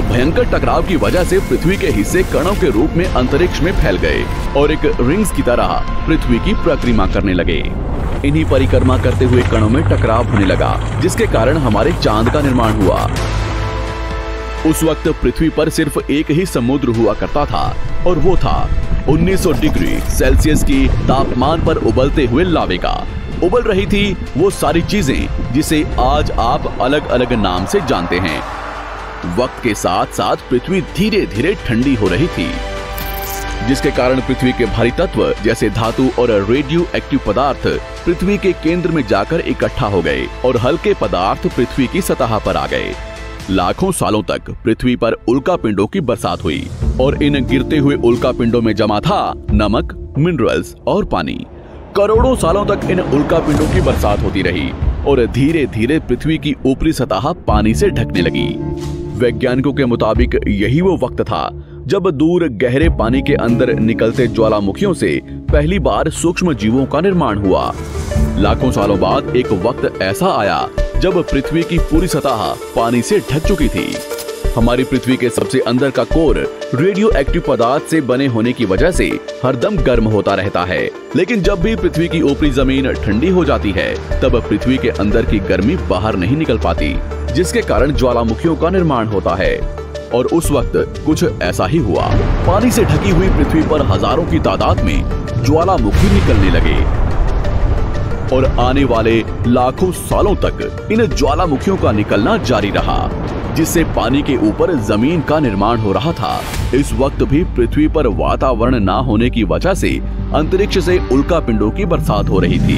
भयंकर टकराव की वजह से पृथ्वी के हिस्से कणों के रूप में अंतरिक्ष में फैल गए और एक रिंग्स की तरह पृथ्वी की परिक्रमा करने लगे। इन्हीं परिक्रमा करते हुए कणों में टकराव होने लगा, जिसके कारण हमारे चांद का निर्माण हुआ। उस वक्त पृथ्वी पर सिर्फ एक ही समुद्र हुआ करता था और वो था 1900 डिग्री सेल्सियस की तापमान पर उबलते हुए लावे का। उबल रही थी वो सारी चीजें जिसे आज आप अलग अलग नाम से जानते हैं। वक्त के साथ साथ पृथ्वी धीरे धीरे ठंडी हो रही थी, जिसके कारण पृथ्वी के भारी तत्व जैसे धातु और रेडियो एक्टिव पदार्थ पृथ्वी के केंद्र में जाकर इकट्ठा हो गए और हल्के पदार्थ पृथ्वी की सतह पर आ गए। लाखों सालों तक पृथ्वी पर उल्कापिंडों की बरसात हुई और इन गिरते हुए उल्कापिंडों में जमा था नमक, मिनरल्स और पानी। करोड़ों सालों तक इन उल्कापिंडों की बरसात होती रही और धीरे धीरे पृथ्वी की ऊपरी सतह पानी से ढकने लगी। वैज्ञानिकों के मुताबिक यही वो वक्त था जब दूर गहरे पानी के अंदर निकलते ज्वालामुखियों से पहली बार सूक्ष्म जीवों का निर्माण हुआ। लाखों सालों बाद एक वक्त ऐसा आया जब पृथ्वी की पूरी सतह पानी से ढक चुकी थी। हमारी पृथ्वी के सबसे अंदर का कोर रेडियो एक्टिव पदार्थ से बने होने की वजह से हरदम गर्म होता रहता है, लेकिन जब भी पृथ्वी की ऊपरी जमीन ठंडी हो जाती है तब पृथ्वी के अंदर की गर्मी बाहर नहीं निकल पाती, जिसके कारण ज्वालामुखियों का निर्माण होता है। और उस वक्त कुछ ऐसा ही हुआ। पानी से ढकी हुई पृथ्वी पर हजारों की तादाद में ज्वालामुखी निकलने लगे और आने वाले लाखों सालों तक इन ज्वालामुखियों का निकलना जारी रहा, जिससे पानी के ऊपर जमीन का निर्माण हो रहा था। इस वक्त भी पृथ्वी पर वातावरण ना होने की वजह से अंतरिक्ष से उल्कापिंडों की बरसात हो रही थी।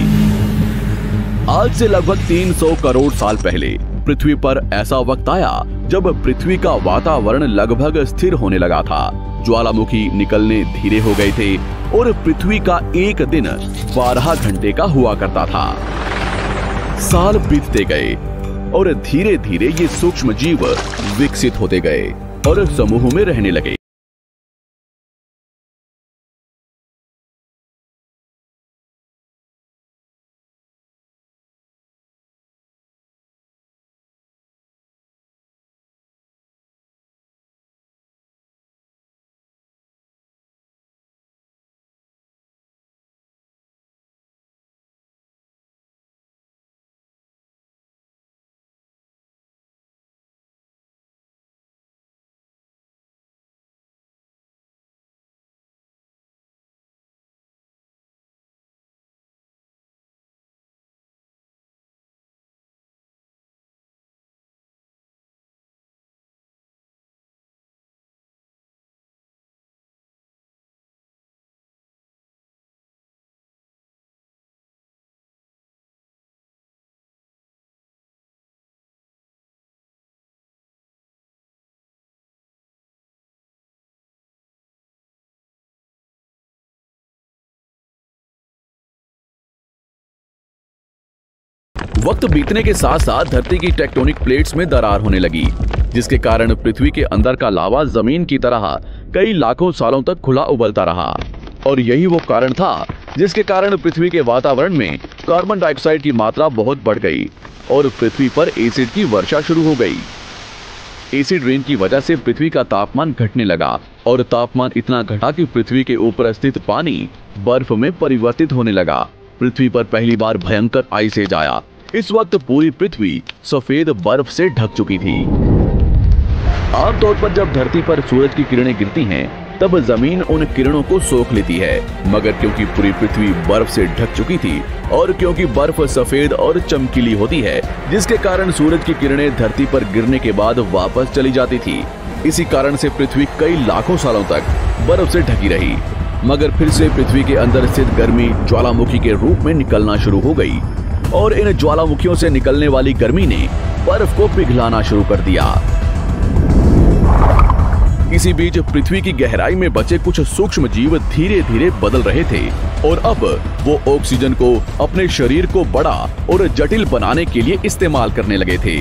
आज से लगभग 300 करोड़ साल पहले पृथ्वी पर ऐसा वक्त आया जब पृथ्वी का वातावरण लगभग स्थिर होने लगा था। ज्वालामुखी निकलने धीरे हो गए थे और पृथ्वी का एक दिन 12 घंटे का हुआ करता था। साल बीतते गए और धीरे धीरे ये सूक्ष्म जीव विकसित होते गए और समूह में रहने लगे। वक्त बीतने के साथ साथ धरती की टेक्टोनिक प्लेट्स में दरार होने लगी, जिसके कारण पृथ्वी के अंदर का लावा जमीन की तरह कई लाखों सालों तक खुला उबलता रहा। और यही वो कारण था जिसके कारण पृथ्वी के वातावरण में कार्बन डाइऑक्साइड की मात्रा बहुत बढ़ गई और पृथ्वी पर एसिड की वर्षा शुरू हो गई। एसिड रेन की वजह से पृथ्वी का तापमान घटने लगा और तापमान इतना घटा कि पृथ्वी के ऊपर स्थित पानी बर्फ में परिवर्तित होने लगा। पृथ्वी पर पहली बार भयंकर आइस एज आया। इस वक्त पूरी पृथ्वी सफेद बर्फ से ढक चुकी थी। आमतौर पर जब धरती पर सूरज की किरणें गिरती हैं, तब जमीन उन किरणों को सोख लेती है, मगर क्योंकि पूरी पृथ्वी बर्फ से ढक चुकी थी और क्योंकि बर्फ सफेद और चमकीली होती है, जिसके कारण सूरज की किरणें धरती पर गिरने के बाद वापस चली जाती थी। इसी कारण से पृथ्वी कई लाखों सालों तक बर्फ से ढकी रही, मगर फिर से पृथ्वी के अंदर स्थित गर्मी ज्वालामुखी के रूप में निकलना शुरू हो गई और इन ज्वालामुखियों से निकलने वाली गर्मी ने बर्फ को पिघलाना शुरू कर दिया। इसी बीच पृथ्वी की गहराई में बचे कुछ सूक्ष्म जीव धीरे धीरे बदल रहे थे और अब वो ऑक्सीजन को अपने शरीर को बड़ा और जटिल बनाने के लिए इस्तेमाल करने लगे थे।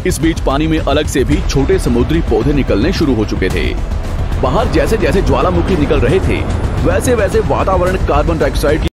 इस बीच पानी में अलग से भी छोटे समुद्री पौधे निकलने शुरू हो चुके थे। बाहर जैसे जैसे ज्वालामुखी निकल रहे थे, वैसे वैसे वातावरण कार्बन डाइऑक्साइड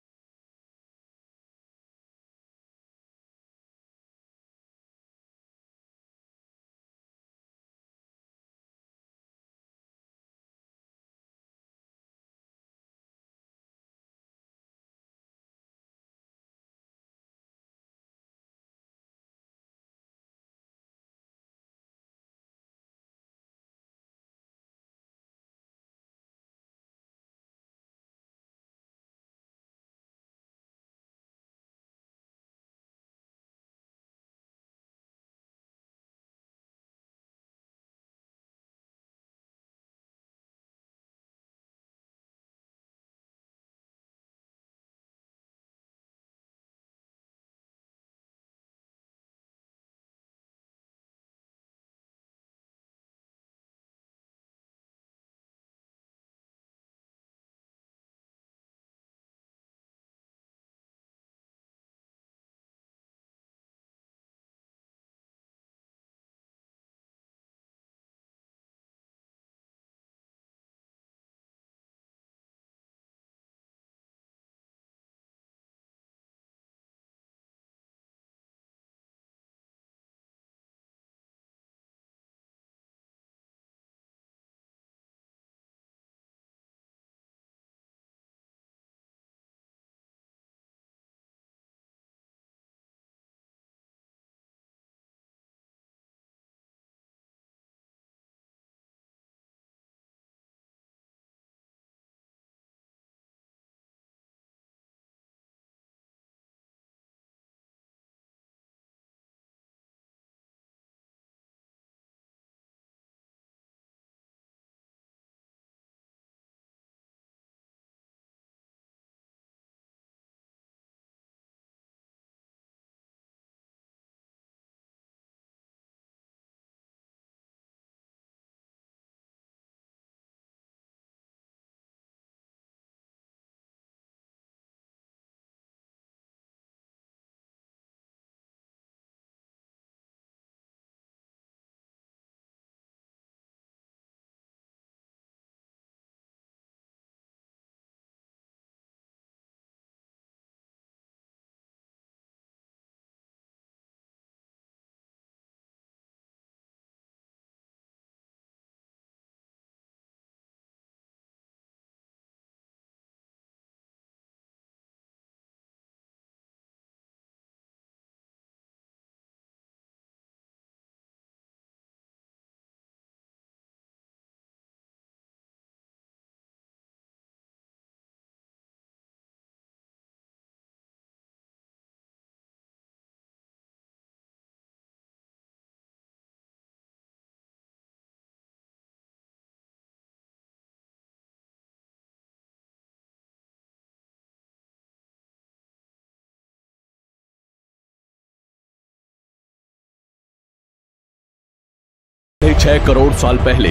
6 करोड़ साल पहले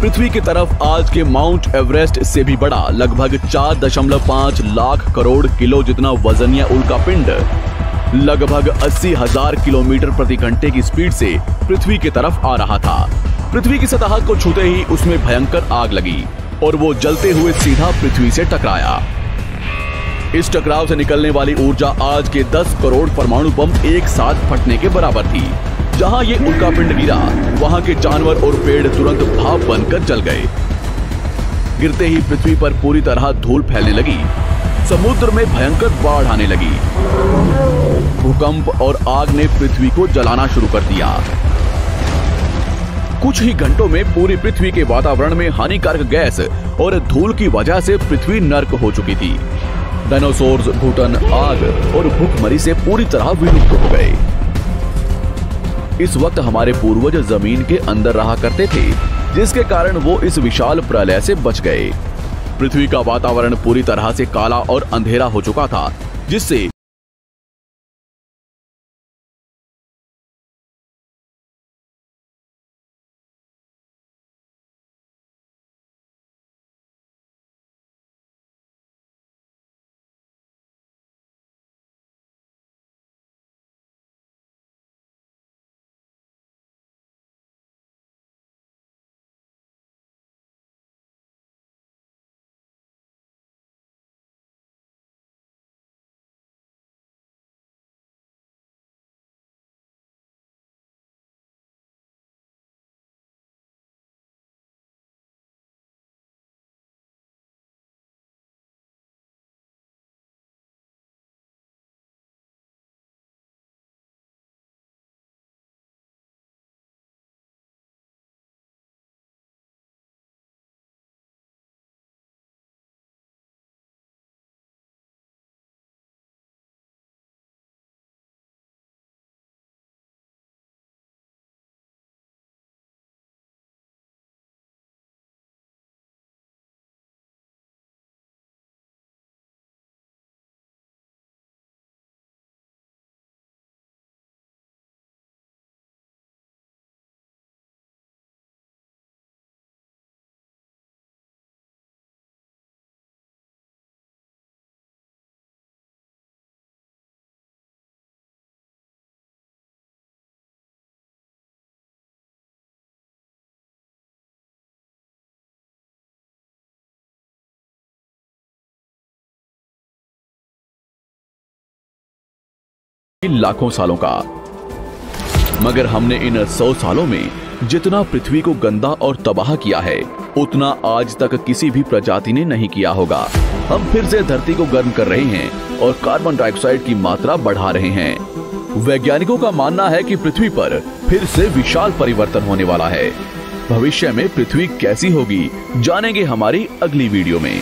पृथ्वी की तरफ आज के माउंट एवरेस्ट से भी बड़ा लगभग 4.5 लाख करोड़ किलो जितना वजनिया उल्कापिंड लगभग 80,000 किलोमीटर प्रति घंटे की स्पीड से पृथ्वी की तरफ आ रहा था। पृथ्वी की सतह को छूते ही उसमें भयंकर आग लगी और वो जलते हुए सीधा पृथ्वी से टकराया। इस टकराव से निकलने वाली ऊर्जा आज के 10 करोड़ परमाणु बम एक साथ फटने के बराबर थी। जहां ये उल्कापिंड गिरा, वहां के जानवर और पेड़ तुरंत भाप बनकर जल गए। गिरते ही पृथ्वी पर पूरी तरह धूल फैलने लगी। समुद्र में भयंकर बाढ़ आने लगी। भूकंप और आग ने पृथ्वी को जलाना शुरू कर दिया। कुछ ही घंटों में पूरी पृथ्वी के वातावरण में हानिकारक गैस और धूल की वजह से पृथ्वी नर्क हो चुकी थी। डायनासोर्स, घुटन, आग और भूखमरी से पूरी तरह विलुप्त हो गए। इस वक्त हमारे पूर्वज जमीन के अंदर रहा करते थे, जिसके कारण वो इस विशाल प्रलय से बच गए। पृथ्वी का वातावरण पूरी तरह से काला और अंधेरा हो चुका था, जिससे लाखों सालों का, मगर हमने इन 100 सालों में जितना पृथ्वी को गंदा और तबाह किया है, उतना आज तक किसी भी प्रजाति ने नहीं किया होगा। हम फिर से धरती को गर्म कर रहे हैं और कार्बन डाइऑक्साइड की मात्रा बढ़ा रहे हैं। वैज्ञानिकों का मानना है कि पृथ्वी पर फिर से विशाल परिवर्तन होने वाला है। भविष्य में पृथ्वी कैसी होगी, जानेंगे हमारी अगली वीडियो में।